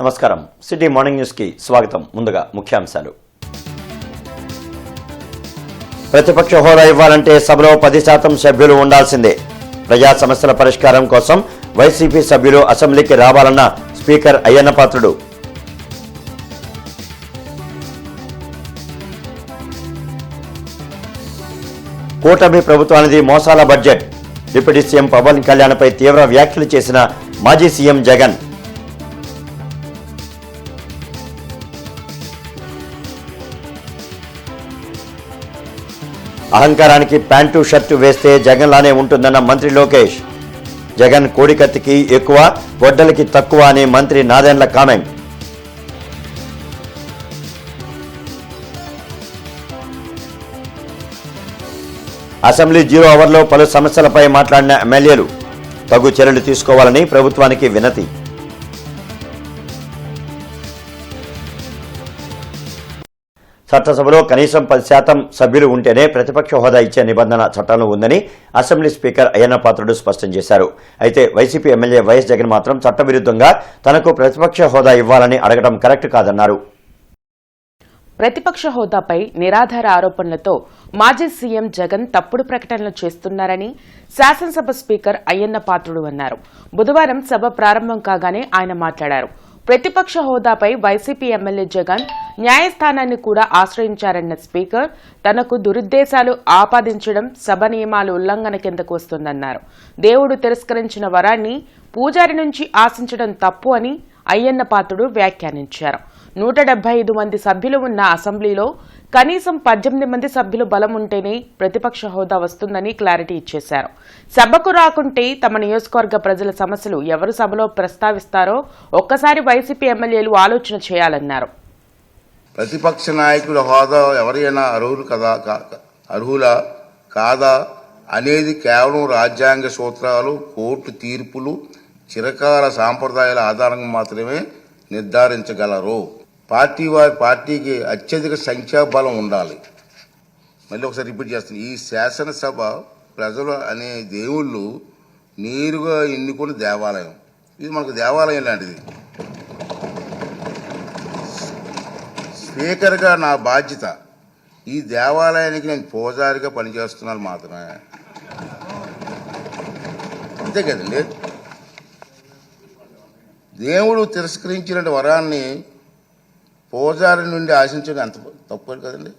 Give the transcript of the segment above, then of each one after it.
నమస్కారం. City morning news కి స్వాగతం. ముందుగా ముఖ్యాంశాలు. ప్రతిపక్ష హోదా ఇవ్వాలంటే సభలో 10% సభ్యులు ఉండాల్సిందే. ప్రజా సమస్యల పరిష్కారం కోసం వైసీపీ సభ్యులు అసెంబ్లీకి రావాలన్న స్పీకర్ అయ్యన్నపాత్రుడు. కూటమి ప్రభుత్వానిది మోసాల బడ్జెట్. డిప్యూటీ సీఎం పవన్ కళ్యాణ్పై తీవ్ర వ్యాఖ్యలు చేసిన మాజీ సీఎం జగన్. అహంకారానికి ప్యాంటు షర్టు వేస్తే జగన్ లానే ఉంటుందన్న మంత్రి లోకేష్. జగన్ కోడికత్తికి ఎక్కువ, గొడ్డలికి తక్కువ అని మంత్రి నాదెండ్ల కామెంట్. అసెంబ్లీ 0 అవర్లో పలు సమస్యలపై మాట్లాడిన ఎమ్మెల్యేలు. తగు చర్యలు తీసుకోవాలని ప్రభుత్వానికి వినతి. చట్టసభలో కనీసం 10% సభ్యులు ఉంటేనే ప్రతిపక్ష హోదా ఇచ్చే నిబంధన చట్టంలో ఉందని అసెంబ్లీ స్పీకర్ అయ్యన్నపాత్రుడు స్పష్టం చేశారు. అయితే వైసీపీ ఎమ్మెల్యే వైఎస్ జగన్ మాత్రం చట్టవిరుద్ధంగా తనకు ప్రతిపక్ష హోదా ఇవ్వాలని అడగడం కరెక్ట్ కాదన్నారు. ప్రతిపక్ష హోదాపై నిరాధార ఆరోపణలతో మాజీ సీఎం జగన్ తప్పుడు ప్రకటనలు చేస్తున్నారని శాసనసభ స్పీకర్ అయ్యన్నపాత్రుడు అన్నారు. బుధవారం సభ ప్రారంభం కాగానే ఆయన మాట్లాడారు. ప్రతిపక్ష హోదాపై వైసీపీ ఎమ్మెల్యే జగన్ న్యాయస్థానాన్ని కూడా ఆశ్రయించారన్న స్పీకర్ తనకు దురుద్దేశాలు ఆపాదించడం సభ నియమాల ఉల్లంఘన కిందకు వస్తుందన్నారు. దేవుడు తిరస్కరించిన వరాన్ని పూజారి నుంచి ఆశించడం తప్పు అని అయ్యన్నపాత్రుడు వ్యాఖ్యానించారు. 175 మంది సభ్యులు ఉన్న అసెంబ్లీలో కనీసం 18 మంది సభ్యులు బలం ఉంటేనే ప్రతిపక్ష హోదా వస్తుందని క్లారిటీ ఇచ్చేశారు. సభకు రాకుంటే తమ నియోజకవర్గ ప్రజల సమస్యలు ఎవరు సభలో ప్రస్తావిస్తారో ఒక్కసారి వైసీపీ ఎమ్మెల్యేలు ఆలోచన చేయాలన్నారు. ప్రతిపక్ష నాయకుల హోదా ఎవరైనా అర్హులా కాదా అనేది కేవలం రాజ్యాంగ సూత్రాలు, కోర్టు తీర్పులు, చిరకాల సాంప్రదాయాల ఆధారంగా మాత్రమే నిర్ధారించగలరు. పార్టీకి అత్యధిక సంఖ్యాబలం ఉండాలి. మళ్ళీ ఒకసారి రిపీట్ చేస్తాను. ఈ శాసనసభ ప్రజలు అనే దేవుళ్ళు నేరుగా ఎన్నుకున్న దేవాలయం. ఇది మనకు దేవాలయం లాంటిది. స్పీకర్గా నా బాధ్యత ఈ దేవాలయానికి నేను పూజారిగా పనిచేస్తున్నాను మాత్రమే. అంతే కదండి. దేవుడు తిరస్కరించిన వరాన్ని పూజారి నుండి ఆశించడం అంత తప్పు కదండి.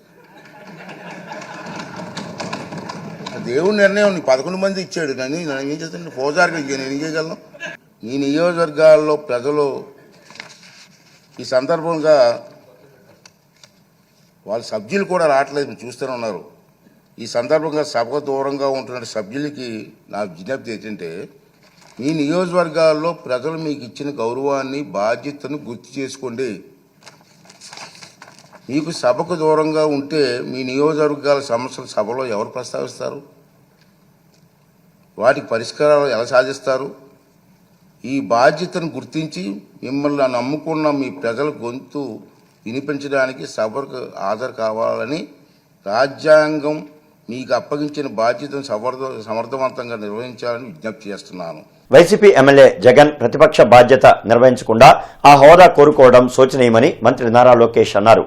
దేవుడి నిర్ణయం 11 మంది ఇచ్చాడు. నేను ఏం చేస్తాను? పూజారికి నేను ఏం చేయగలను? ఈ నియోజకవర్గాల్లో ప్రజలు ఈ సందర్భంగా వాళ్ళ సభ్యులు కూడా రావట్లేదు, మీరు చూస్తూనే ఉన్నారు. ఈ సందర్భంగా సభకు దూరంగా ఉంటున్న సభ్యులకి నా విజ్ఞప్తి ఏంటంటే, మీ నియోజకవర్గాల్లో ప్రజలు మీకు ఇచ్చిన గౌరవాన్ని, బాధ్యతను గుర్తు చేసుకోండి. మీకు సభకు దూరంగా ఉంటే మీ నియోజకవర్గాల సమస్యలు సభలో ఎవరు ప్రస్తావిస్తారు? వాటికి పరిష్కారాలు ఎలా సాధిస్తారు? ఈ బాధ్యతను గుర్తించి మిమ్మల్ని నమ్ముకున్న మీ ప్రజల గొంతు వినిపించడానికి సభకు హాజరు కావాలని రాజ్యాంగం మీకు అప్పగించిన బాధ్యతను సమర్థవంతంగా నిర్వహించాలని విజ్ఞప్తి చేస్తున్నాను. వైసీపీ ఎమ్మెల్యే జగన్ ప్రతిపక్ష బాధ్యత నిర్వహించకుండా ఆ హోదా కోరుకోవడం శోచనీయమని మంత్రి నారా లోకేష్ అన్నారు.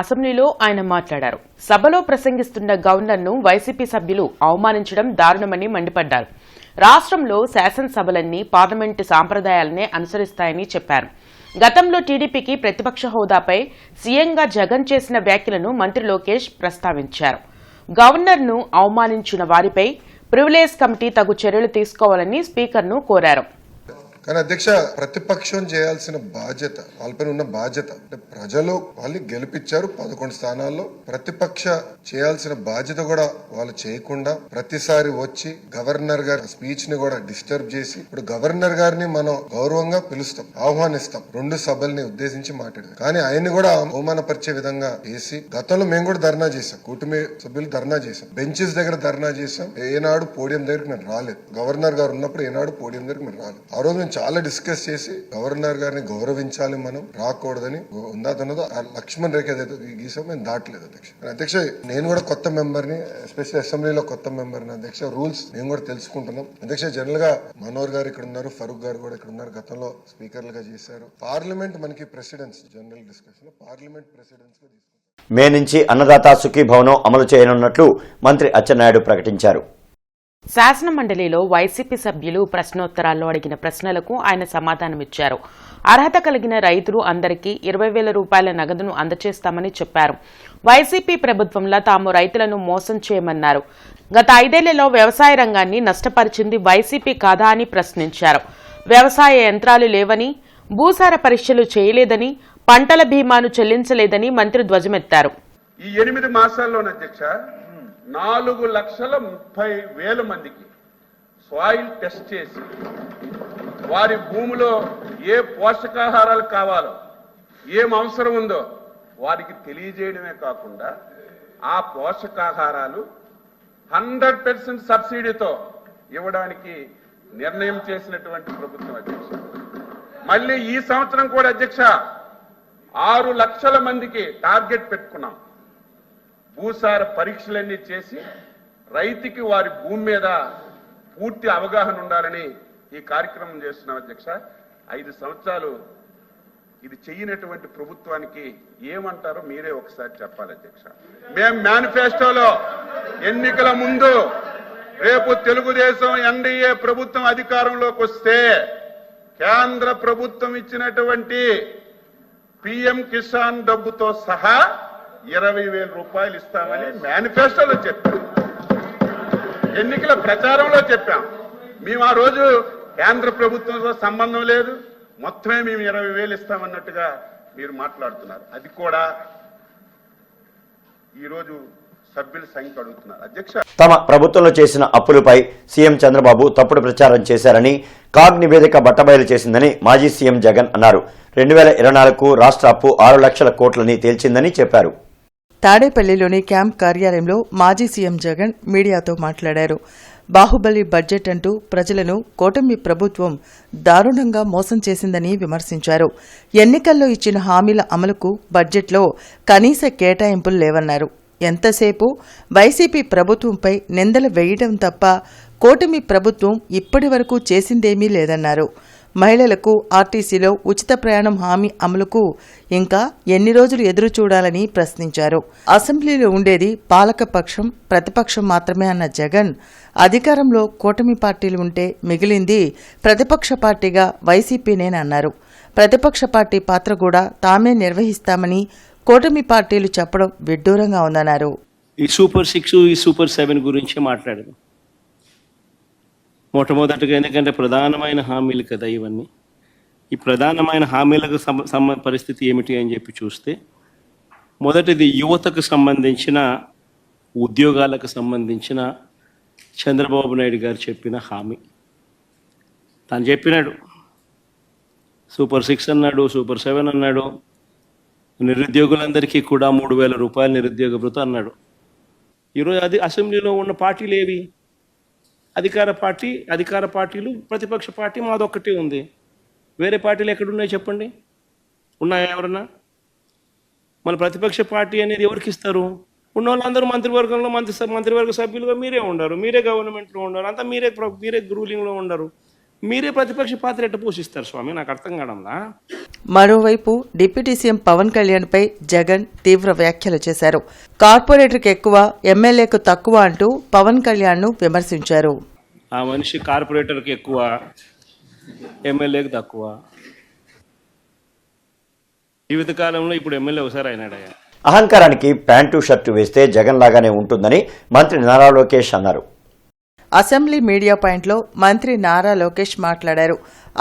అసెంబ్లీలో ఆయన మాట్లాడారు. సభలో ప్రసంగిస్తున్న గవర్నర్ను వైసీపీ సభ్యులు అవమానించడం దారుణమని మండిపడ్డారు. రాష్ట్రంలో శాసనసభలన్నీ పార్లమెంటు సాంప్రదాయాలనే అనుసరిస్తాయని చెప్పారు. గతంలో టీడీపీకి ప్రతిపక్ష హోదాపై సీఎంగా జగన్ చేసిన వ్యాఖ్యలను మంత్రి లోకేష్ ప్రస్తావించారు. గవర్నర్ను అవమానించిన వారిపై ప్రివిలేజ్ కమిటీ తగు చర్యలు తీసుకోవాలని స్పీకర్ను కోరారు. కానీ అధ్యక్ష, ప్రతిపక్షం చేయాల్సిన బాధ్యత, వాళ్ళపైన ఉన్న బాధ్యత అంటే ప్రజలు వాళ్ళు గెలిపించారు 11 స్థానాల్లో. ప్రతిపక్ష చేయాల్సిన బాధ్యత కూడా వాళ్ళు చేయకుండా ప్రతిసారి వచ్చి గవర్నర్ గారి స్పీచ్ ని కూడా డిస్టర్బ్ చేసి, ఇప్పుడు గవర్నర్ గారిని మనం గౌరవంగా పిలుస్తాం, ఆహ్వానిస్తాం, 2 సభల్ని ఉద్దేశించి మాట్లాడారు. కానీ ఆయన్ని కూడా అవమానపరిచే విధంగా చేసి, గతంలో మేము కూడా ధర్నా చేశాం, కూటమి సభ్యులు ధర్నా చేశాం, బెంచెస్ దగ్గర ధర్నా చేశాం. ఏనాడు పోడియం దగ్గరికి మేము రాలేదు. గవర్నర్ గారు ఉన్నప్పుడు ఏనాడు పోడియం దగ్గరికి మేము రాలేదు. ఆ రోజు మేము చాలా డిస్కస్ చేసి గవర్నర్ గారిని గౌరవించాలి, మనం రాకూడదని ఉందాతన్నదో ఆ లక్ష్మణ్ రేఖ ఏదైతే గీసాం మేము దాటలేదు అధ్యక్ష. నేను కూడా కొత్త మెంబర్ని, ఎస్పెషల్లీ అసెంబ్లీలో కొత్త మెంబర్ని అధ్యక్ష. రూల్స్ మేము కూడా తెలుసుకుంటున్నాం అధ్యక్ష. జనరల్ గా మనోహర్ గారు ఇక్కడ ఉన్నారు, ఫరూక్ గారు కూడా ఇక్కడ ఉన్నారు, గతంలో స్పీకర్లుగా చేశారు. పార్లమెంట్ మనకి precedence, general discussion parliament precedence గా తీసుకుంటాం. మే నుంచి అన్నదాత సుఖీభవనం అమలు చేయనున్నట్లు మంత్రి అచ్చెన్నాయుడు ప్రకటించారు. శాసన మండలిలో వైసీపీ సభ్యులు ప్రశ్నోత్తరాల్లో అడిగిన ప్రశ్నలకు ఆయన సమాధానమిచ్చారు. అర్హత కలిగిన రైతులు అందరికీ 20,000 రూపాయల నగదును అందజేస్తామని చెప్పారు. వైసీపీ ప్రభుత్వంలో తాము రైతులను మోసం చేయమన్నారు. గత 5 ఏళ్లలో వ్యవసాయ రంగాన్ని నష్టపరిచింది వైసీపీ కాదా అని ప్రశ్నించారు. వ్యవసాయ యంత్రాలు లేవని, భూసార పరీక్షలు చేయలేదని, పంటల బీమాను చెల్లించలేదని మంత్రి ధ్వజమెత్తారు. ఈ 8 మాసాల్లోనే అధ్యక్ష 4,30,000 మందికి సాయిల్ టెస్ట్ చేసి వారి భూమిలో ఏ పోషకాహారాలు కావాలో, ఏం అవసరం ఉందో వారికి తెలియజేయడమే కాకుండా ఆ పోషకాహారాలు 100% సబ్సిడీతో ఇవ్వడానికి నిర్ణయం చేసినటువంటి ప్రభుత్వం అధ్యక్ష. మళ్ళీ ఈ సంవత్సరం కూడా అధ్యక్ష 6 లక్షల మందికి టార్గెట్ పెట్టుకున్నాం. భూసార పరీక్షలన్నీ చేసి రైతుకి వారి భూమి మీద పూర్తి అవగాహన ఉండాలని ఈ కార్యక్రమం చేస్తున్నాం అధ్యక్ష. 5 సంవత్సరాలు ఇది చెయ్యనటువంటి ప్రభుత్వానికి ఏమంటారో మీరే ఒకసారి చెప్పాలి అధ్యక్ష. మేము మేనిఫెస్టోలో ఎన్నికల ముందు రేపు తెలుగుదేశం ఎన్డీఏ ప్రభుత్వం అధికారంలోకి వస్తే కేంద్ర ప్రభుత్వం ఇచ్చినటువంటి పిఎం కిసాన్ డబ్బుతో సహా 20,000 రూపాయలు ఇస్తామని మేనిఫెస్టోలో చెప్పాం, ఎన్నికల ప్రచారంలో చెప్పాం. మేము ఆ రోజు కేంద్ర ప్రభుత్వంతో సంబంధం లేదు, మొత్తమే మేము 20,000 ఇస్తామన్నట్టుగా మీరు మాట్లాడుతున్నారు. అది కూడా ఈరోజు సభ్యుల సంఖ్య అడుగుతున్నారు అధ్యక్ష. తమ ప్రభుత్వంలో చేసిన అప్పులపై సీఎం చంద్రబాబు తప్పుడు ప్రచారం చేశారని, కాగ్ నివేదిక బట్టబయలు చేసిందని మాజీ సీఎం జగన్ అన్నారు. 2024కు రాష్ట్ర అప్పు 6 లక్షల కోట్లని తేల్చిందని చెప్పారు. తాడేపల్లిలోని క్యాంప్ కార్యాలయంలో మాజీ సీఎం జగన్ మీడియాతో మాట్లాడారు. బాహుబలి బడ్జెట్ అంటూ ప్రజలను కూటమి ప్రభుత్వం దారుణంగా మోసం చేసిందని విమర్శించారు. ఎన్నికల్లో ఇచ్చిన హామీల అమలుకు బడ్జెట్లో కనీస కేటాయింపులు లేవన్నారు. ఎంతసేపు వైసీపీ ప్రభుత్వంపై నిందలు వేయడం తప్ప కూటమి ప్రభుత్వం ఇప్పటి వరకు చేసిందేమీ లేదన్నారు. మహిళలకు ఆర్టీసీలో ఉచిత ప్రయాణం హామీ అమలుకు ఇంకా ఎన్ని రోజులు ఎదురు చూడాలని ప్రశ్నించారు. అసెంబ్లీలో ఉండేది పాలకపక్షం, ప్రతిపక్షం మాత్రమే అన్న జగన్ అధికారంలో కూటమి పార్టీలు ఉంటే మిగిలింది ప్రతిపక్ష పార్టీగా వైసీపీనేనన్నారు. ప్రతిపక్ష పార్టీ పాత్ర కూడా తామే నిర్వహిస్తామని కూటమి పార్టీలు చెప్పడం విడ్డూరంగా ఉందన్నారు. ఈ సూపర్ 6, ఈ సూపర్ 7 గురించి మాట్లాడదు. మొట్టమొదటిగా ఎందుకంటే ప్రధానమైన హామీలు కదా ఇవన్నీ. ఈ ప్రధానమైన హామీలకు పరిస్థితి ఏమిటి అని చెప్పి చూస్తే, మొదటిది యువతకు సంబంధించిన ఉద్యోగాలకు సంబంధించిన చంద్రబాబు నాయుడు గారు చెప్పిన హామీ. తను చెప్పినాడు, సూపర్ 6 అన్నాడు, సూపర్ 7 అన్నాడు, నిరుద్యోగులందరికీ కూడా 3,000 రూపాయలు నిరుద్యోగ భృతి అన్నాడు. ఈరోజు అది అసెంబ్లీలో ఉన్న పార్టీలు ఏవి? అధికార పార్టీలు, ప్రతిపక్ష పార్టీ మాదొక్కటే ఉంది. వేరే పార్టీలు ఎక్కడున్నాయి చెప్పండి? ఉన్నాయా ఎవరన్నా? మన ప్రతిపక్ష పార్టీ అనేది ఎవరికి ఇస్తారు? ఉన్న వాళ్ళందరూ మంత్రివర్గంలో మంత్రివర్గ సభ్యులుగా మీరే ఉండరు, మీరే గవర్నమెంట్లో ఉండరు, అంతా మీరే రూలింగ్లో ఉండరు. మీరే ప్రతిపక్ష పాత్ర ఎట్ట పోషిస్తారు స్వామి? నాకు అర్థం కావడంలా. మరోవైపు డిప్యూటీ సీఎం పవన్ కళ్యాణ్పై జగన్ తీవ్ర వ్యాఖ్యలు చేశారు. కార్పొరేటర్కి ఎక్కువ, ఎమ్మెల్యేకు తక్కువ అంటూ పవన్ కళ్యాణ్ను విమర్శించారు. ఆ మనిషి కార్పొరేటర్కి ఎక్కువ, ఎమ్మెల్యేకి తక్కువ. జీవితకాలంలో ఇప్పుడు ఎమ్మెల్యే ఒకసారి అయినాడయ్యా. అహంకారానికి ప్యాంటు షర్టు వేస్తే జగన్ లాగానే ఉంటుందని మంత్రి నారా లోకేష్ అన్నారు. అసెంబ్లీ మీడియా పాయింట్లో మంత్రి నారా లోకేష్ మాట్లాడారు.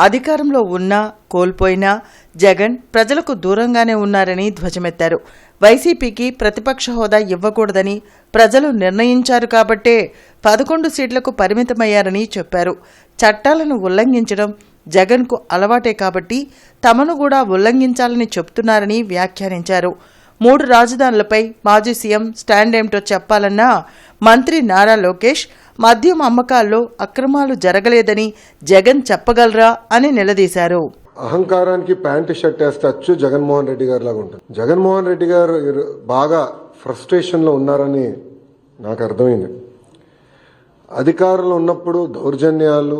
అధికారంలో ఉన్నా కోల్పోయినా జగన్ ప్రజలకు దూరంగానే ఉన్నారని ధ్వజమెత్తారు. వైసీపీకి ప్రతిపక్ష హోదా ఇవ్వకూడదని ప్రజలు నిర్ణయించారు కాబట్టే 11 సీట్లకు పరిమితమయ్యారని చెప్పారు. చట్టాలను ఉల్లంఘించడం జగన్కు అలవాటే కాబట్టి తమను కూడా ఉల్లంఘించాలని చెప్తున్నారని వ్యాఖ్యానించారు. 3 రాజధానులపై మాజీ సీఎం స్టాండ్ ఏమిటో చెప్పాలన్నా మంత్రి నారా లోకేష్ మద్యం అమ్మకాల్లో అక్రమాలు జరగలేదని జగన్ చెప్పగలరా అని నిలదీశారు. అహంకారానికి ప్యాంటు షర్ట్ వేస్తే అచ్చు జగన్మోహన్ రెడ్డి గారి లాగా ఉంటుంది. జగన్మోహన్ రెడ్డి గారు బాగా ఫ్రస్ట్రేషన్లో ఉన్నారని నాకు అర్థమైంది. అధికారంలో ఉన్నప్పుడు దౌర్జన్యాలు,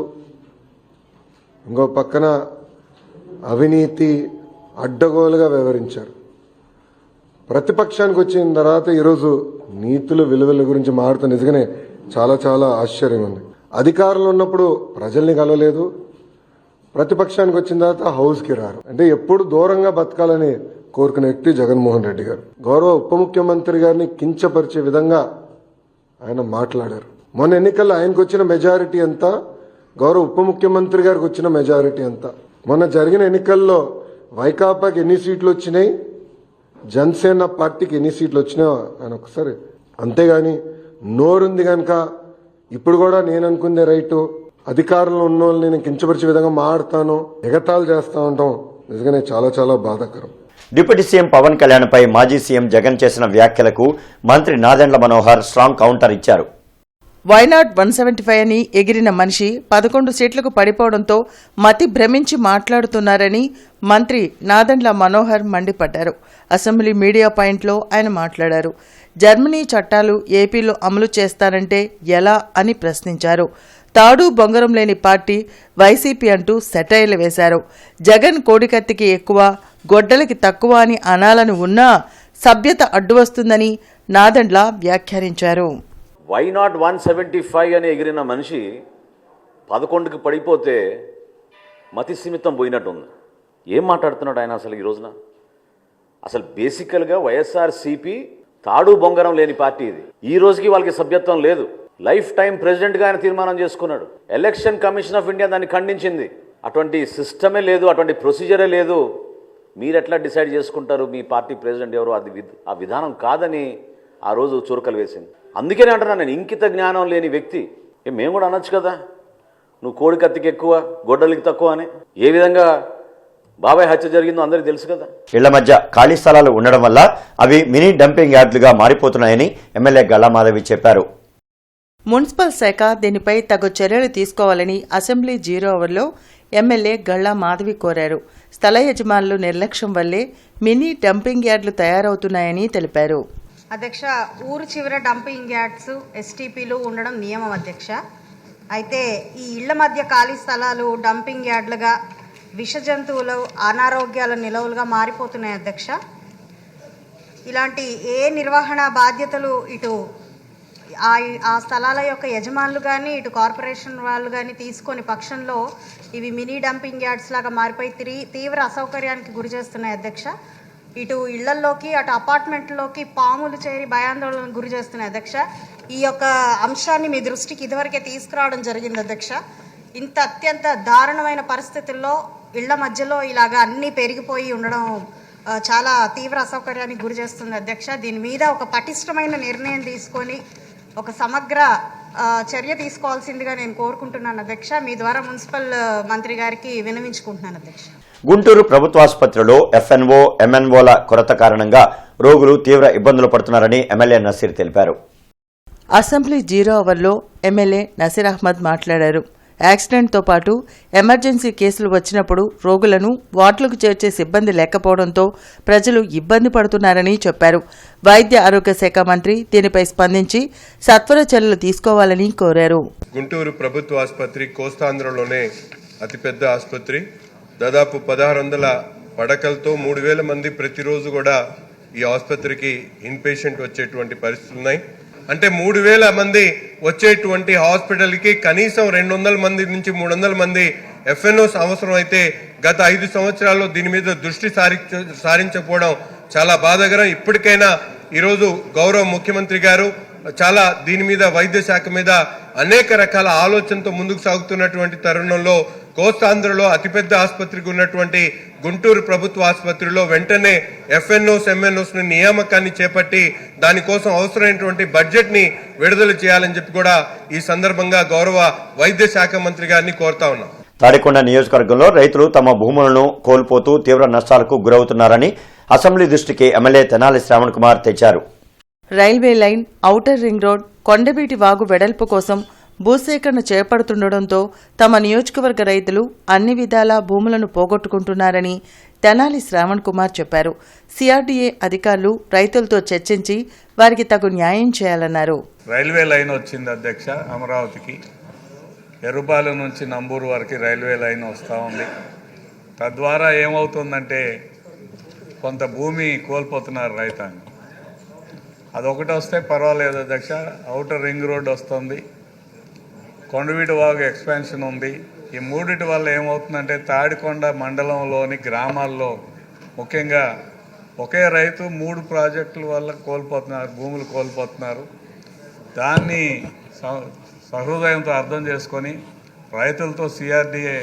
ఇంకో పక్కన అవినీతి అడ్డగోలుగా వ్యవహరించారు. ప్రతిపక్షానికి వచ్చిన తర్వాత ఈరోజు నీతులు విలువల గురించి మాట్లాడుతూ నిజంగానే చాలా చాలా ఆశ్చర్యం ఉంది. అధికారంలో ఉన్నప్పుడు ప్రజల్ని కలవలేదు, ప్రతిపక్షానికి వచ్చిన తర్వాత హౌస్కి రారు. అంటే ఎప్పుడు దూరంగా బతకాలని కోరుకునే వ్యక్తి జగన్మోహన్ రెడ్డి గారు. గౌరవ ఉప ముఖ్యమంత్రి గారిని కించపరిచే విధంగా ఆయన మాట్లాడారు. మొన్న ఎన్నికల్లో ఆయనకు వచ్చిన మెజారిటీ ఎంత, గౌరవ ఉప ముఖ్యమంత్రి గారికి వచ్చిన మెజారిటీ ఎంత? మొన్న జరిగిన ఎన్నికల్లో వైకాపాకి ఎన్ని సీట్లు వచ్చినాయి, జనసేన పార్టీకి ఎన్ని సీట్లు వచ్చినాయో ఆయన ఒకసారి. అంతేగాని నోరుంది కనుక ఇప్పుడు కూడా నేను అనుకుందే రైటు, అధికారంలో ఉన్న వాళ్ళని నేను కించపరిచే విధంగా మాట్లాడతాను, ఎగతాళి చేస్తా ఉంటాం, నిజంగానే చాలా చాలా బాధాకరం. డిప్యూటీ సీఎం పవన్ కళ్యాణ్ పై మాజీ సీఎం జగన్ చేసిన వ్యాఖ్యలకు మంత్రి నాదెండ్ల మనోహర్ స్ట్రాంగ్ కౌంటర్ ఇచ్చారు. వైనాట్ 175 అని ఎగిరిన మనిషి 11 సీట్లకు పడిపోవడంతో మతి భ్రమించి మాట్లాడుతున్నారని మంత్రి నాదెండ్ల మనోహర్ మండిపడ్డారు. అసెంబ్లీ మీడియా పాయింట్లో ఆయన మాట్లాడారు. జర్మనీ చట్టాలు ఏపీలో అమలు చేస్తారంటే ఎలా అని ప్రశ్నించారు. తాడు బొంగరం లేని పార్టీ వైసీపీ అంటూ సెటైర్లు వేశారు. జగన్ కోడికత్తికి ఎక్కువ, గొడ్డలికి తక్కువ అని అనాలని ఉన్నా సభ్యత అడ్డు వస్తుందని నాదెండ్ల వ్యాఖ్యానించారు. వైనాట్ 175 అని ఎగిరిన మనిషి 11కి పడిపోతే మతి సీమితం పోయినట్టుంది. ఏం మాట్లాడుతున్నాడు ఆయన అసలు ఈ రోజున? అసలు బేసికల్గా వైఎస్ఆర్సీపీ తాడు బొంగరం లేని పార్టీ ఇది. ఈ రోజుకి వాళ్ళకి సభ్యత్వం లేదు. లైఫ్ టైం ప్రెసిడెంట్గా ఆయన తీర్మానం చేసుకున్నాడు. ఎలక్షన్ కమిషన్ ఆఫ్ ఇండియా దాన్ని ఖండించింది. అటువంటి సిస్టమే లేదు, అటువంటి ప్రొసీజరే లేదు. మీరు ఎట్లా డిసైడ్ చేసుకుంటారు మీ పార్టీ ప్రెసిడెంట్ ఎవరు? అది ఆ విధానం కాదని ఆ రోజు చురకలు వేసింది. అందుకనే అంటున్నాను నేను, ఇంకిత జ్ఞానం లేని వ్యక్తి. మేము కూడా అనొచ్చు కదా, నువ్వు కోడి కత్తికి ఎక్కువ, గొడ్డలికి తక్కువ అని. ఏ విధంగా బాబాయ్ హత్య జరిగిందో అందరికీ తెలుసు కదా. ఇళ్ల మధ్య ఖాళీ స్థలాలు ఉండడం వల్ల అవి మినీ డంపింగ్ యార్డులుగా మారిపోతున్నాయని ఎమ్మెల్యే గల్లా మాధవి చెప్పారు. మున్సిపల్ శాఖ దీనిపై తగు చర్యలు తీసుకోవాలని అసెంబ్లీ 0 అవర్లో ఎమ్మెల్యే గల్లా మాధవి కోరారు. స్థల యజమానులు నిర్లక్ష్యం వల్లే మినీ డంపింగ్ యార్డులు తయారవుతున్నాయని తెలిపారు. అధ్యక్ష, ఊరు చివర డంపింగ్ యార్డ్స్ ఎస్టీపీలు ఉండడం నియమం అధ్యక్ష. అయితే ఈ ఇళ్ల మధ్య ఖాళీ స్థలాలు డంపింగ్ యార్డులుగా, విష జంతువులు అనారోగ్యాల నిలవులుగా మారిపోతున్నాయి అధ్యక్ష. ఇలాంటి ఏ నిర్వహణ బాధ్యతలు ఇటు ఆ స్థలాల యొక్క యజమానులు కానీ ఇటు కార్పొరేషన్ వాళ్ళు కానీ తీసుకొని పక్షంలో ఇవి మినీ డంపింగ్ యార్డ్స్ లాగా మారిపోయి తీవ్ర అసౌకర్యానికి గురి చేస్తున్నాయి అధ్యక్ష. ఇటు ఇళ్లల్లోకి అటు అపార్ట్మెంట్లోకి పాములు చేరి భయాందోళనకు గురి చేస్తున్నాయి అధ్యక్ష. ఈ యొక్క అంశాన్ని మీ దృష్టికి ఇదివరకే తీసుకురావడం జరిగింది అధ్యక్ష. ఇంత అత్యంత దారుణమైన పరిస్థితుల్లో ఇళ్ల మధ్యలో ఇలాగా అన్నీ పెరిగిపోయి ఉండడం చాలా తీవ్ర అసౌకర్యానికి గురి చేస్తుంది అధ్యక్ష. దీని మీద ఒక పటిష్టమైన నిర్ణయం తీసుకొని ఒక సమగ్ర చర్య తీసుకోవాల్సిందిగా నేను కోరుకుంటున్నాను అధ్యక్ష. మీ ద్వారా మున్సిపల్ మంత్రి గారికి విన్నవించుకుంటున్నాను అధ్యక్ష. గుంటూరు ప్రభుత్వాసుపత్రిలో ఎఫ్ఎన్ఓ, ఎంఎన్ఓల కొరత కారణంగా రోగులు తీవ్ర ఇబ్బందులు పడుతున్నారని ఎమ్మెల్యే నసీర్ తెలిపారు. అసెంబ్లీ 0 అవర్లో ఎమ్మెల్యే నసీర్ అహ్మద్ మాట్లాడారు. యాక్సిడెంట్తో పాటు ఎమర్జెన్సీ కేసులు వచ్చినప్పుడు రోగులను వార్డులకు చేర్చే సిబ్బంది లేకపోవడంతో ప్రజలు ఇబ్బంది పడుతున్నారని చెప్పారు. వైద్య ఆరోగ్య శాఖ మంత్రి దీనిపై స్పందించి సత్వర చర్యలు తీసుకోవాలని కోరారు. గుంటూరు ప్రభుత్వ ఆసుపత్రి కోస్తాంధ్రలోనే అతిపెద్ద ఆసుపత్రి. దాదాపు 1600 పడకలతో 3000 మంది ప్రతిరోజు కూడా ఈ ఆసుపత్రికి ఇన్ పేషెంట్ వచ్చేటువంటి పరిస్థితులు ఉన్నాయి. అంటే 3000 మంది వచ్చేటువంటి హాస్పిటల్కి కనీసం 200 మంది నుంచి 300 మంది ఎఫ్ఎన్ఓస్ అవసరం అయితే గత 5 సంవత్సరాల్లో దీని మీద దృష్టి సారించకపోవడం చాలా బాధాకరం. ఇప్పటికైనా ఈరోజు గౌరవ ముఖ్యమంత్రి గారు చాలా దీని మీద వైద్య శాఖ మీద అనేక రకాల ఆలోచనతో ముందుకు సాగుతున్నటువంటి తరుణంలో కోస్తాంధ్రలో అతిపెద్ద ఆసుపత్రికి ఉన్నటువంటి గుంటూరు ప్రభుత్వ ఆసుపత్రిలో వెంటనే ఎఫ్ఎన్ఓస్, ఎంఎన్ఓస్ నియామకాన్ని చేపట్టి దానికోసం అవసరమైనటువంటి బడ్జెట్ ని విడుదల చేయాలని చెప్పి కూడా ఈ సందర్భంగా గౌరవ వైద్య శాఖ మంత్రి గారిని కోరుతా ఉన్నాం. తాడికొండ నియోజకవర్గంలో రైతులు తమ భూములను కోల్పోతూ తీవ్ర నష్టాలకు గురవుతున్నారని అసెంబ్లీ దృష్టికి ఎమ్మెల్యే తెనాలి శ్రావణ్ కుమార్ తెచ్చారు. Railway line, outer ring road, Kondaveeti Vagu వెడల్పు కోసం భూసేకరణ చేపడుతుండటంతో తమ నియోజకవర్గ రైతులు అన్ని విధాలా భూములను పోగొట్టుకుంటున్నారని తెనాలి శ్రావణ్ కుమార్ చెప్పారు. సిఆర్డీఏ అధికారులు రైతులతో చర్చించి వారికి తగు న్యాయం చేయాలన్నారు. రైల్వే లైన్ వచ్చింది అధ్యక్ష, అమరావతికి ఎర్రుపాలెం నుంచి నంబూరు వరకు రైల్వే లైన్ వస్తూ ఉంది. తద్వారా ఏమవుతుందంటే కొంత భూమి కోల్పోతున్నారు రైతాంగం. అదొకటి వస్తే పర్వాలేదు అధ్యక్ష. ఔటర్ రింగ్ రోడ్ వస్తుంది, కొండవీటి వాగు ఎక్స్పాన్షన్ ఉంది. ఈ మూడిటి వల్ల ఏమవుతుందంటే తాడికొండ మండలంలోని గ్రామాల్లో ముఖ్యంగా ఒకే రైతు 3 ప్రాజెక్టుల వల్ల కోల్పోతున్నారు, భూములు కోల్పోతున్నారు. దాన్ని సహృదయంతో అర్థం చేసుకొని రైతులతో సిఆర్డీఏ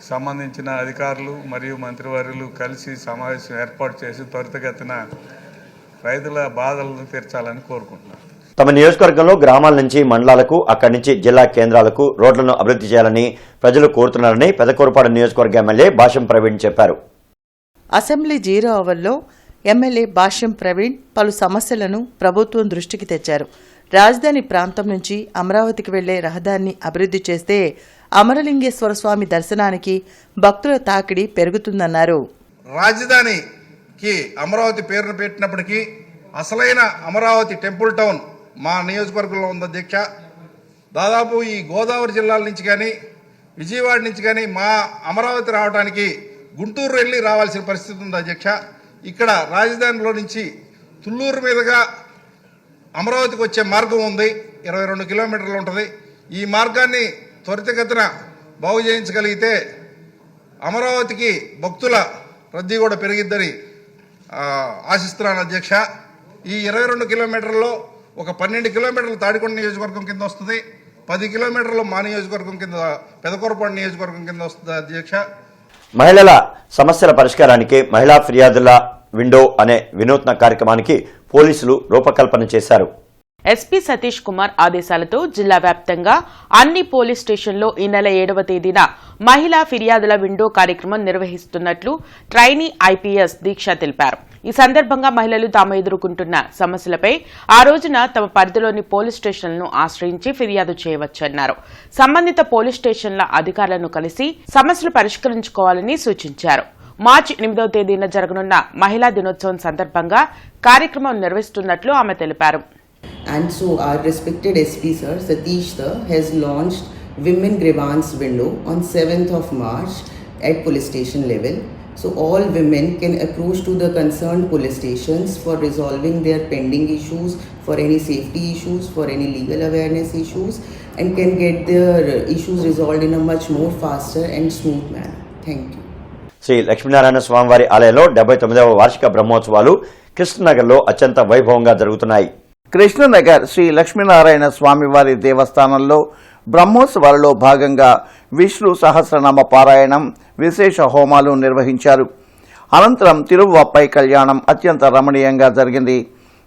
సంబంధించిన అధికారులు మరియు మంత్రివర్యులు కలిసి సమావేశం ఏర్పాటు చేసి త్వరితగతిన రైతుల బాధలను తీర్చాలని కోరుకుంటున్నారు. తమ నియోజకవర్గంలో గ్రామాల నుంచి మండలాలకు, అక్కడి నుంచి జిల్లా కేంద్రాలకు రోడ్లను అభివృద్ధి చేయాలని ప్రజలు కోరుతున్నారని పెదకూరుపాడు నియోజకవర్గ ఎమ్మెల్యే భాష్యం ప్రవీణ్ చెప్పారు. అసెంబ్లీ 0 అవర్లో ఎమ్మెల్యే భాష్యం ప్రవీణ్ పలు సమస్యలను ప్రభుత్వం దృష్టికి తెచ్చారు. రాజధాని ప్రాంతం నుంచి అమరావతికి వెళ్లే రహదారిని అభివృద్ధి చేస్తే అమరలింగేశ్వర స్వామి దర్శనానికి భక్తుల తాకిడి పెరుగుతుందన్నారు. రాజధానికి అమరావతి పేరును పెట్టినప్పటికీ అసలైన అమరావతి టెంపుల్ టౌన్ మా నియోజకవర్గంలో ఉంది అధ్యక్ష. దాదాపు ఈ గోదావరి జిల్లాల నుంచి కానీ విజయవాడ నుంచి కానీ మా అమరావతి రావడానికి గుంటూరు వెళ్ళి రావాల్సిన పరిస్థితి ఉంది అధ్యక్ష. ఇక్కడ రాజధానిలో నుంచి తుళ్ళూరు మీదుగా అమరావతికి వచ్చే మార్గం ఉంది, 22 కిలోమీటర్లు ఉంటుంది. ఈ మార్గాన్ని త్వరితగతిన బాగు చేయించగలిగితే అమరావతికి భక్తుల రద్దీ కూడా పెరిగిద్దని ఆశిస్తున్నాను అధ్యక్ష. ఈ 22 కిలోమీటర్లలో ఒక 12 కిలోమీటర్లు తాడికొండ నియోజకవర్గం కింద వస్తుంది, 10 కిలోమీటర్లు మా నియోజకవర్గం కింద పెదకూరుపాడు నియోజకవర్గం కింద వస్తుంది అధ్యక్ష. మహిళల సమస్యల పరిష్కారానికి మహిళా ఫిర్యాదుల విండో అనే వినూత్న కార్యక్రమానికి పోలీసులు రూపకల్పన చేశారు. ఎస్పీ సతీష్ కుమార్ ఆదేశాలతో జిల్లా వ్యాప్తంగా అన్ని పోలీస్ స్టేషన్లో ఈ నెల 7వ తేదీన మహిళా ఫిర్యాదుల విండో కార్యక్రమం నిర్వహిస్తున్నట్లు ట్రైనీ ఐపీఎస్ దీక్ష తెలిపారు. ఈ సందర్భంగా మహిళలు తాము ఎదుర్కొంటున్న సమస్యలపై ఆ రోజున తమ పరిధిలోని పోలీస్ స్టేషన్లను ఆశ్రయించి ఫిర్యాదు చేయవచ్చన్నారు. సంబంధిత పోలీస్ స్టేషన్ల అధికారులను కలిసి సమస్యలు పరిష్కరించుకోవాలని సూచించారు. మార్చి 8వ తేదీన జరగనున్న మహిళా దినోత్సవం సందర్భంగా కార్యక్రమం నిర్వహిస్తున్నట్లు ఆమె తెలిపారు. And so our respected SP sir, Satish sir, has launched Women Grievance Window on 7th of March at police station level. So all women can approach to the concerned police stations for resolving their pending issues, for any safety issues, for any legal awareness issues, and can get their issues resolved in a much more faster and smooth manner. Thank you. Shri Lakshminarayana స్వామివారి ఆలయంలో 79వ వార్షిక బ్రహ్మోత్సవాలు కృష్ణనగర్లో అత్యంత వైభవంగా జరుగుతున్నాయి. కృష్ణనగర్ శ్రీ లక్ష్మీనారాయణ స్వామివారి దేవస్థానంలో బ్రహ్మోత్సవాలలో భాగంగా విష్ణు సహస్రనామ పారాయణం, విశేష హోమాలు నిర్వహించారు. అనంతరం తిరువప్పై కళ్యాణం అత్యంత రమణీయంగా జరిగింది.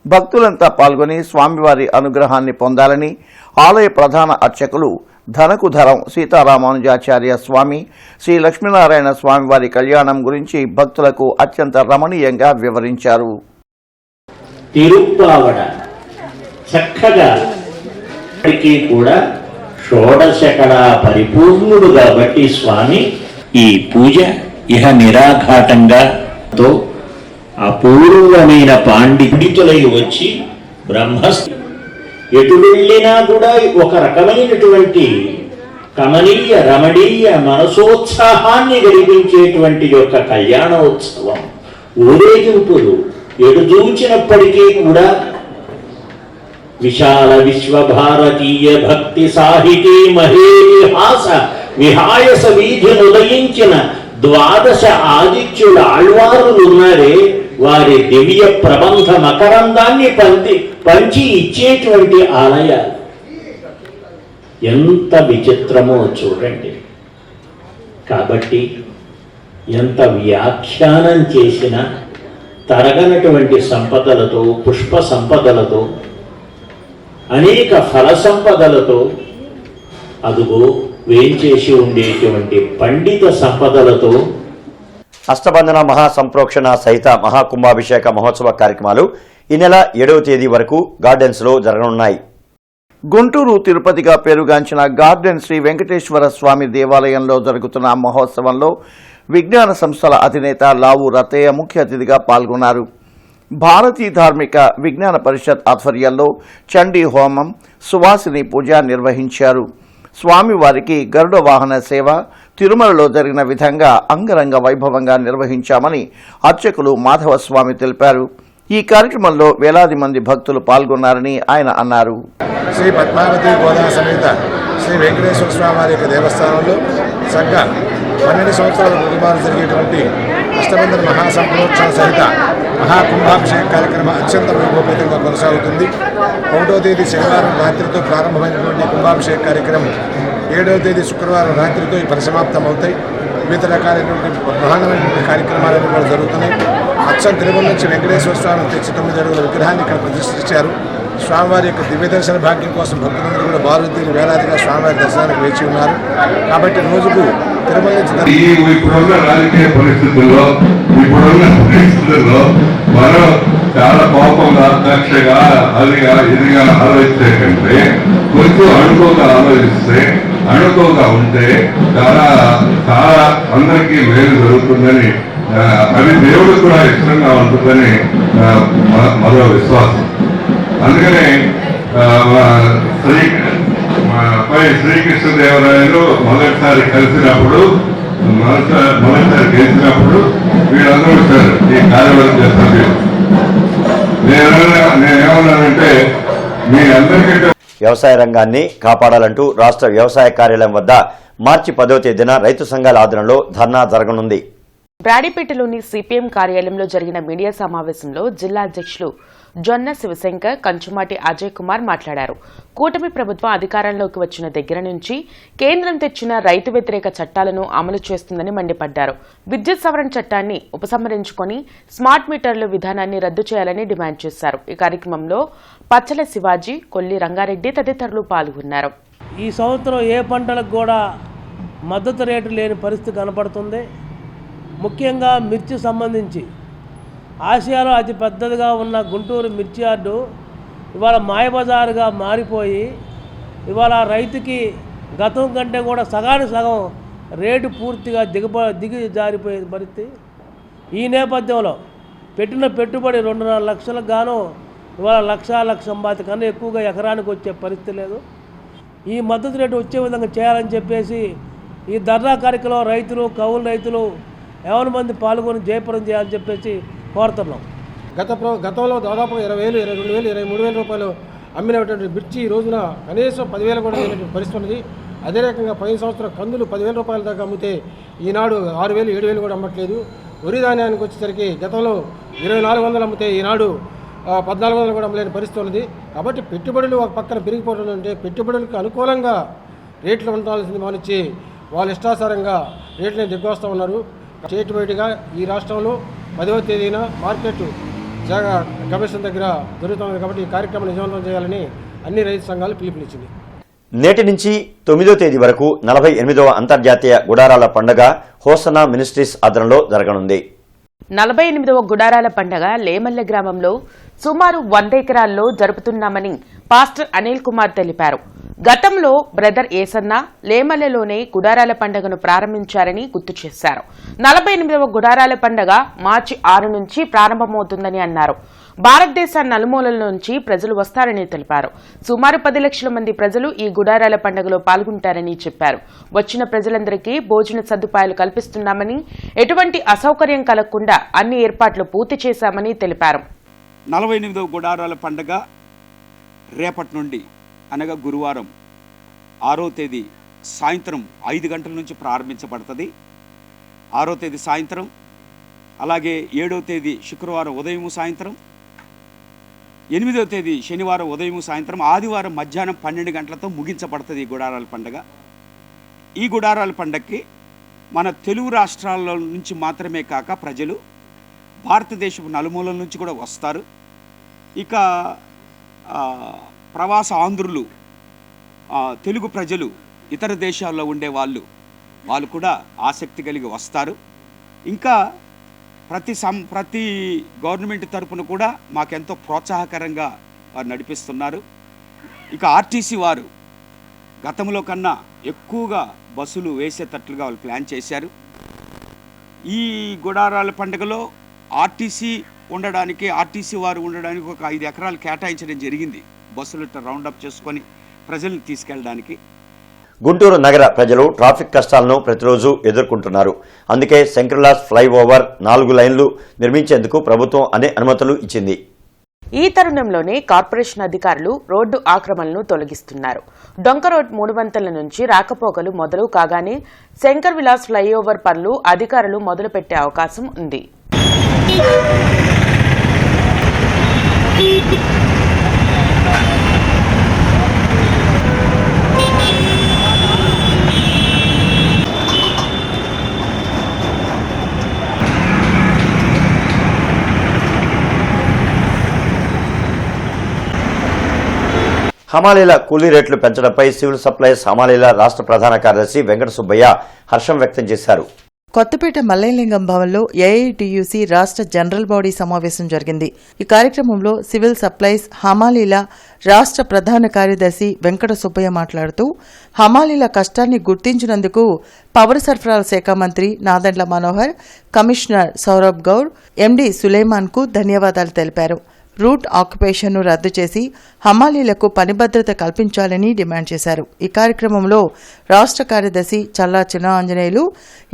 భక్తులంతా పాల్గొని స్వామివారి అనుగ్రహాన్ని పొందాలని ఆలయ ప్రధాన అర్చకులు ధనకుధరం సీతారామానుజాచార్య స్వామి శ్రీ లక్ష్మీనారాయణ స్వామివారి కళ్యాణం గురించి భక్తులకు అత్యంత రమణీయంగా వివరించారు. తిరుప్పావడ చక్కగా కూడా షోడశకళ పరిపూర్ణుడు కాబట్టి స్వామి ఈ పూజ ఇహ నిరాఘాటంగా అపూర్వమైన పండితులై వచ్చి ఎటు వెళ్ళినా కూడా ఒక రకమైనటువంటి కమనీయ రమణీయ మనసోత్సాహాన్ని కలిగించేటువంటి యొక్క కళ్యాణోత్సవం, ఊరేగింపులు ఎటు చూచినప్పటికీ కూడా విశాల విశ్వభారతీయ భక్తి సాహితీ మహేహాస విహాయస వీధిని ఉదయించిన 12 ఆదిత్యుల ఆళ్వారులున్నారే, వారి దివ్య ప్రబంధ మకరందాన్ని పంచి ఇచ్చేటువంటి ఆలయాలు ఎంత విచిత్రమో చూడండి. కాబట్టి ఎంత వ్యాఖ్యానం చేసినా తరగనటువంటి సంపదలతో, పుష్ప సంపదలతో, అనేక ఫల సంపదలతో, అదుగో వేంచేసి ఉండేటువంటి పండిత సంపదలతో అష్టబంధన మహాసంప్రోక్షణ సహిత మహాకుంభాభిషేక మహోత్సవ కార్యక్రమాలు ఈ నెల 7వ తేదీ వరకు గార్డెన్స్ లో జరగనున్నాయి. గుంటూరు తిరుపతిగా పేరుగాంచిన గార్డెన్ శ్రీ వెంకటేశ్వర స్వామి దేవాలయంలో జరుగుతున్న మహోత్సవంలో విజ్ఞాన సంస్థల అధినేత లావు రతయ్య ముఖ్య అతిథిగా పాల్గొన్నారు. భారతీ ధార్మిక విజ్ఞాన పరిషత్ ఆధ్వర్యంలో చండీ హోమం, సువాసిని పూజ నిర్వహించారు. స్వామివారికి గరుడ వాహన సేవ తిరుమలలో జరిగిన విధంగా అంగరంగ వైభవంగా నిర్వహించామని అర్చకులు మాధవస్వామి తెలిపారు. ఈ కార్యక్రమంలో వేలాది మంది భక్తులు పాల్గొన్నారని ఆయన అన్నారు. శ్రీ పద్మావతి గోదా సమేత శ్రీ వెంకటేశ్వర స్వామి వారి యొక్క దేవస్థానంలో చక్కగా 12 సంవత్సరాల నిర్మాణం జరిగేటువంటి అష్టబంధన మహాసంప్రోత్సవ సహిత మహాకుంభాభిషేక కార్యక్రమం అత్యంత వైభవపేతంగా కొనసాగుతుంది. 1వ తేదీ శనివారం రాత్రితో ప్రారంభమైనటువంటి కుంభాభిషేక కార్యక్రమం 7వ తేదీ శుక్రవారం రాత్రితో ఈ పరిసమాప్తం అవుతాయి. వివిధ రకాలైనటువంటి ప్రధానమైనటువంటి కార్యక్రమాలన్నీ కూడా జరుగుతున్నాయి. అచ్చం తిరుమల నుంచి వెంకటేశ్వర స్వామిని తెచ్చి 9 అడుగుల విగ్రహాన్ని ఇక్కడ ప్రతిష్ఠించారు. స్వామివారి యొక్క దివ్య దర్శన భాగ్యం కోసం భక్తులందరూ కూడా బారుతీలు వేలాదిగా స్వామివారి దర్శనానికి వేచి ఉన్నారు. కాబట్టి రోజుకు తిరుమల నుంచి ఇప్పుడున్న రాజకీయ పరిస్థితుల్లో మనం చాలా కోపంగా కక్షగా అదిగా ఇదిగా ఆలోచించే కంటే కొంచెం అణుకోగా ఆలోచిస్తే అణుకోగా ఉంటే చాలా చాలా అందరికీ మేలు జరుగుతుందని, అది దేవుడికి కూడా ఇష్టంగా ఉంటుందని మరో విశ్వాసం. అందుకనే శ్రీకృష్ణదేవరాయలు మొదటిసారి గెలిచినప్పుడు వీళ్ళందరూ వచ్చారు ఈ కార్యవర్గ సభ్యులు. నేనేమన్నానంటే మీ అందరికంటే వ్యవసాయ రంగాన్ని కాపాడాలంటూ రాష్ట్ర వ్యవసాయ కార్యాలయం వద్ద మార్చి 10వ తేదీన రైతు సంఘాల ఆధ్వర్యంలో ధర్నా జరగనుంది. బ్రాడీపేటలోని సిపిఎం కార్యాలయంలో జరిగిన మీడియా సమావేశంలో జిల్లా అధ్యక్షులు జొన్న శివశంకర్, కంచుమాటి అజయ్ కుమార్ మాట్లాడారు. కూటమి ప్రభుత్వం అధికారంలోకి వచ్చిన దగ్గర నుంచి కేంద్రం తెచ్చిన రైతు వ్యతిరేక చట్టాలను అమలు చేస్తుందని మండిపడ్డారు. విద్యుత్ సవరణ చట్టాన్ని ఉపసంహరించుకొని స్మార్ట్ మీటర్ల విధానాన్ని రద్దు చేయాలని డిమాండ్ చేశారు. ఈ కార్యక్రమంలో పచ్చల శివాజీ, కొల్లి రంగారెడ్డి తదితరులు పాల్గొన్నారు. ఈ సంవత్సరం ఏ పంటలకు కూడా మద్దతు రేటు లేని పరిస్థితి కనపడుతుంది. ముఖ్యంగా మిర్చి సంబంధించి ఆసియాలో అతి పెద్దదిగా ఉన్న గుంటూరు మిర్చి యార్డు ఇవాళ మాయబజారుగా మారిపోయి ఇవాళ రైతుకి గతం కంటే కూడా సగానికి సగం రేటు పూర్తిగా దిగి జారిపోయే పరిస్థితి. ఈ నేపథ్యంలో పెట్టిన పెట్టుబడి 2.5 లక్షలకు గాను ఇవాళ లక్ష బాతి కన్నా ఎక్కువగా ఎకరానికి వచ్చే పరిస్థితి లేదు. ఈ మద్దతు రేటు వచ్చే విధంగా చేయాలని చెప్పేసి ఈ ధర్నా కార్యక్రమంలో రైతులు, కౌలు రైతులు 50 మంది పాల్గొని జయప్రదం చేయాలని చెప్పేసి కోరుతున్నాం. గతంలో దాదాపు 20,000, 22,000, 23,000 రూపాయలు అమ్మినటువంటి మిర్చి ఈ రోజున కనీసం 10,000 కూడా లేనటువంటి పరిస్థితి ఉన్నది. అదే రకంగా పోయిన సంవత్సరం కందులు 10,000 రూపాయల దాకా అమ్మితే ఈనాడు 6,000, 7,000 కూడా అమ్మట్లేదు. వరి ధాన్యానికి వచ్చేసరికి గతంలో 2,400 అమ్మితే ఈనాడు 1,400 కూడా అమ్మలేని పరిస్థితి ఉన్నది. కాబట్టి పెట్టుబడులు ఒక పక్కన పెరిగిపోవడం అంటే పెట్టుబడులకు అనుకూలంగా రేట్లు ఉండాల్సింది మానిచ్చి వాళ్ళ ఇష్టాసారంగా రేట్లను దిగ్గొస్తూ ఉన్నారు. స్టేట్ వైడ్గా ఈ రాష్ట్రంలో 10వ తేదీన మార్కెట్ జాగా కమిషన్ దగ్గర జరుగుతుంది. కాబట్టి ఈ కార్యక్రమం విజయవంతం చేయాలని అన్ని రైతు సంఘాలు పిలుపునిచ్చింది. నేటి నుంచి 9వ తేదీ వరకు 48వ అంతర్జాతీయ గుడారాల పండుగ హోసనా మినిస్ట్రీస్ ఆధ్వర్యంలో జరగనుంది. 48వ గుడారాల పండుగ లేమల్లె గ్రామంలో సుమారు 100 ఎకరాల్లో జరుపుతున్నామని పాస్టర్ అనిల్ కుమార్ తెలిపారు. గతంలో బ్రదర్ ఏసన్న లేమల్లెలోనే గుడారాల పండుగను ప్రారంభించారని గుర్తు చేశారు. 48వ గుడారాల పండుగ మార్చి 6 నుంచి ప్రారంభమవుతుందని అన్నారు. భారతదేశ నలుమూలల నుంచి ప్రజలు వస్తారని తెలిపారు. సుమారు 10 లక్షల మంది ప్రజలు ఈ గుడారాల పండుగలో పాల్గొంటారని చెప్పారు. వచ్చిన ప్రజలందరికీ భోజన సదుపాయాలు కల్పిస్తున్నామని, ఎటువంటి అసౌకర్యం కలగకుండా అన్ని ఏర్పాట్లు పూర్తి చేశామని తెలిపారు. 48వ గుడారాల పండుగ రేపటి నుండి అనగా గురువారం 6వ తేదీ సాయంత్రం 5 గంటల నుంచి ప్రారంభించబడుతుంది. 6వ తేదీ సాయంత్రం, అలాగే 7వ తేదీ శుక్రవారం ఉదయం సాయంత్రం, 8వ తేదీ శనివారం ఉదయం సాయంత్రం, ఆదివారం మధ్యాహ్నం 12 గంటలతో ముగించబడుతుంది ఈ గుడారాల పండుగ. ఈ గుడారాల పండుగకి మన తెలుగు రాష్ట్రాల నుంచి మాత్రమే కాక ప్రజలు భారతదేశపు నలుమూలల నుంచి కూడా వస్తారు. ఇక ప్రవాస ఆంధ్రులు, తెలుగు ప్రజలు, ఇతర దేశాల్లో ఉండే వాళ్ళు కూడా ఆసక్తి కలిగి వస్తారు. ఇంకా ప్రతి గవర్నమెంట్ తరపున కూడా మాకెంతో ప్రోత్సాహకరంగా వారు నడిపిస్తున్నారు. ఇక ఆర్టీసీ వారు గతంలో కన్నా ఎక్కువగా బస్సులు వేసేటట్లుగా వాళ్ళు ప్లాన్ చేశారు. ఈ గుడారాల పండుగలో ఆర్టీసీ వారు ఉండడానికి ఒక 5 ఎకరాలు కేటాయించడం జరిగింది, బస్సులు రౌండప్ చేసుకొని ప్రజల్ని తీసుకెళ్ళడానికి. గుంటూరు నగర ప్రజలు ట్రాఫిక్ కష్టాలను ప్రతిరోజు ఎదుర్కొంటున్నారు. అందుకే శంకర్లాస్ ఫ్లైఓవర్ 4 లైన్లు నిర్మించేందుకు ప్రభుత్వం అనుమతులు ఇచ్చింది. ఈ తరుణంలోనే కార్పొరేషన్ అధికారులు రోడ్డు ఆక్రమణలను తొలగిస్తున్నారు. డొంక రోడ్ 3 వంతెనల నుంచి రాకపోకలు మొదలు కాగానే శంకర్ విలాస్ ఫ్లైఓవర్ పనులు అధికారులు మొదలుపెట్టే అవకాశం ఉంది. హమాలీల కూలీ రేట్లు పెంచడంపై సివిల్ సప్లైస్ హమాలీల రాష్ట్ర ప్రధాన కార్యదర్శి వెంకట సుబ్బయ్య హర్షం వ్యక్తం చేశారు. కొత్తపేట మల్లయ్యలింగం భవన్లో ఏఐటియుసి రాష్ట్ర జనరల్ బాడీ సమావేశం జరిగింది. ఈ కార్యక్రమంలో సివిల్ సప్లైస్ హమాలీల రాష్ట్ర ప్రధాన కార్యదర్శి వెంకట సుబ్బయ్య మాట్లాడుతూ హమాలీల కష్టాన్ని గుర్తించినందుకు పౌర సరఫరాల శాఖ మంత్రి నాదెండ్ల మనోహర్, కమిషనర్ సౌరభ్ గౌడ్, ఎండీ సులేమాన్ కు ధన్యవాదాలు తెలిపారు. రూట్ ఆక్యుపేషన్ను రద్దు చేసి హమాలీలకు పని భద్రత కల్పించాలని డిమాండ్ చేశారు. ఈ కార్యక్రమంలో రాష్ట్ర కార్యదర్శి చల్లా చిన్న ఆంజనేయులు,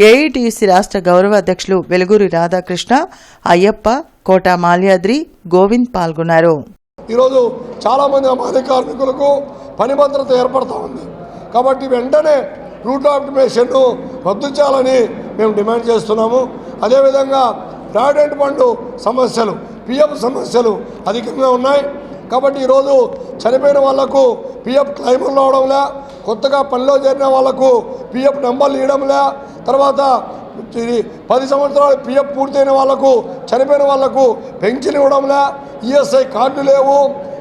ఏఐటియుసి రాష్ట్ర గౌరవ అధ్యక్షులు వెలుగురి రాధాకృష్ణ, అయ్యప్ప, కోట మాల్యాద్రి, గోవింద్ పాల్గొన్నారు. ఈరోజు చాలామంది హమాలీ కార్మికులకు పని భద్రత ఏర్పడుతూ ఉంది కాబట్టి వెంటనే రూట్ ఆక్యుపేషన్ను రద్దు చేయాలని మేము డిమాండ్ చేస్తున్నాము. అదేవిధంగా ప్రావిడెంట్ ఫండ్ సమస్యలు, పిఎఫ్ సమస్యలు అధికంగా ఉన్నాయి కాబట్టి ఈరోజు చనిపోయిన వాళ్లకు పిఎఫ్ క్లైములు రావడంలే, కొత్తగా పనిలో చేరిన వాళ్లకు పిఎఫ్ నెంబర్లు ఇవ్వడంలే, తర్వాత 10 సంవత్సరాలు పిఎఫ్ పూర్తయిన వాళ్లకు చనిపోయిన వాళ్లకు పెన్షన్ ఇవ్వడంలే, ఈఎస్ఐ కార్డులు లేవు.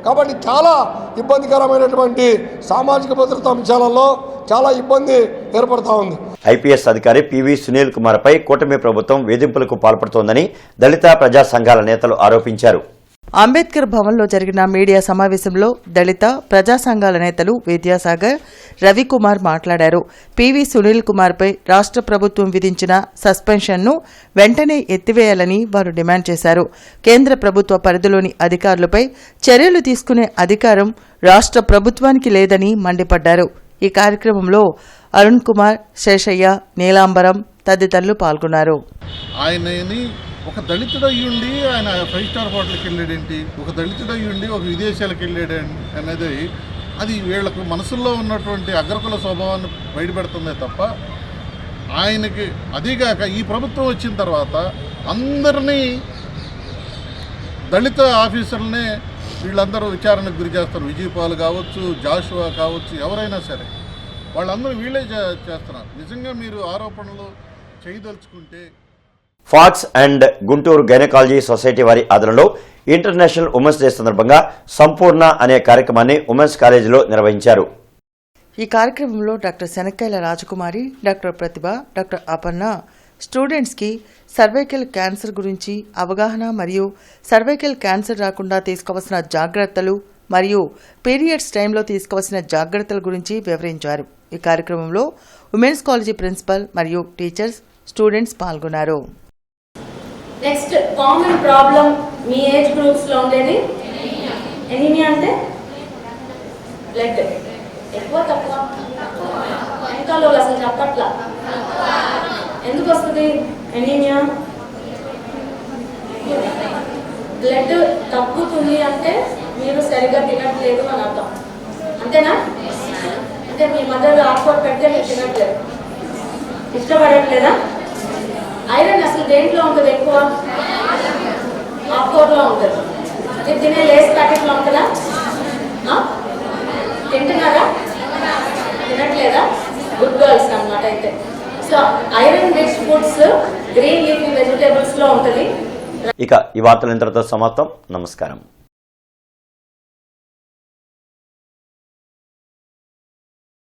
కాబట్టి చాలా ఇబ్బందికరమైనటువంటి సామాజిక భద్రతా అంశాలలో చాలా ఇబ్బంది ఏర్పడతా ఉంది. ఐపీఎస్ అధికారి పివి సునీల్ కుమార్ పై కూటమి ప్రభుత్వం వేధింపులకు పాల్పడుతోందని దళిత ప్రజా సంఘాల నేతలు ఆరోపించారు. అంబేద్కర్ భవన్లో జరిగిన మీడియా సమావేశంలో దళిత ప్రజా సంఘాల నేతలు విద్యాసాగర్, రవికుమార్ మాట్లాడారు. పివి సునీల్ కుమార్పై రాష్ట్ర ప్రభుత్వం విధించిన సస్పెన్షన్ను వెంటనే ఎత్తివేయాలని వారు డిమాండ్ చేశారు. కేంద్ర ప్రభుత్వ పరిధిలోని అధికారులపై చర్యలు తీసుకునే అధికారం రాష్ట్ర ప్రభుత్వానికి లేదని మండిపడ్డారు. ఈ కార్యక్రమంలో అరుణ్ కుమార్, శేషయ్య, నీలాంబరం తదితరులు పాల్గొన్నారు. ఆయనని ఒక దళితుడు అయ్యుండి ఆయన 5 స్టార్ హోటల్కి వెళ్ళాడేంటి, ఒక దళితుడు అయ్యుండి ఒక విదేశాలకు వెళ్ళాడు అనేది అది వీళ్ళకు మనసుల్లో ఉన్నటువంటి అగ్రకుల స్వభావాన్ని బయటపెడుతుందే తప్ప ఆయనకి అదీగాక ఈ ప్రభుత్వం వచ్చిన తర్వాత అందరినీ దళిత ఆఫీసర్లనే వీళ్ళందరూ విచారణకు గురి చేస్తారు. విజయపాల్ కావచ్చు, జాషువా కావచ్చు, ఎవరైనా సరే వాళ్ళందరూ వీళ్ళే చేస్తున్నారు. నిజంగా మీరు ఆరోపణలు చేయదలుచుకుంటే ఫాక్స్ అండ్ గుంటూరు గైనకాలజీ సొసైటీ వారి ఆధ్వర్యంలో ఇంటర్నేషనల్ ఉమెన్స్ డే సందర్భంగా సంపూర్ణ అనే కార్యక్రమాన్ని ఉమెన్స్ కాలేజీలో నిర్వహించారు. ఈ కార్యక్రమంలో డాక్టర్ శనక్కాయల రాజకుమారి, డాక్టర్ ప్రతిభ, డాక్టర్ అపర్ణ స్టూడెంట్స్కి సర్వైకల్ క్యాన్సర్ గురించి అవగాహన మరియు సర్వైకల్ క్యాన్సర్ రాకుండా తీసుకోవాల్సిన జాగ్రత్తలు మరియు పీరియడ్స్ టైంలో తీసుకోవాల్సిన జాగ్రత్తల గురించి వివరించారు. ఈ కార్యక్రమంలో ఉమెన్స్ కాలేజీ ప్రిన్సిపల్ మరియు టీచర్స్, స్టూడెంట్స్ పాల్గొన్నారు. నెక్స్ట్ కామన్ ప్రాబ్లం మీ ఏజ్ గ్రూప్స్లో ఉండేది ఎనీమియా. అంటే బ్లడ్ ఎక్కువ తక్కువ వెనకాల అసలు చెప్పట్లా. ఎందుకు వస్తుంది ఎనీమియా? బ్లడ్ తగ్గుతుంది అంటే మీరు సరిగ్గా తినట్లేదు అని అర్థం, అంతేనా? అంటే మీ మదర్ ఆకుకూర పెడితే మీరు తినట్లేదు, ఇష్టపడట్లేదా? ఐరన్ అసలు దేంట్లో ఉంటుంది? ఎక్కువ ఆకుకూరలో ఉంటుంది. మీరు తినే లేస్ ప్యాకెట్లో ఉంటుందా? తింటున్నారా? తినట్లేదా? గుడ్ గర్ల్స్ అన్నమాట. అయితే so iron rich foods green leafy వెజిటేబుల్స్లో ఉంటుంది. ఇక ఈ వార్తలు ఇంతటితో సమాప్తం. నమస్కారం.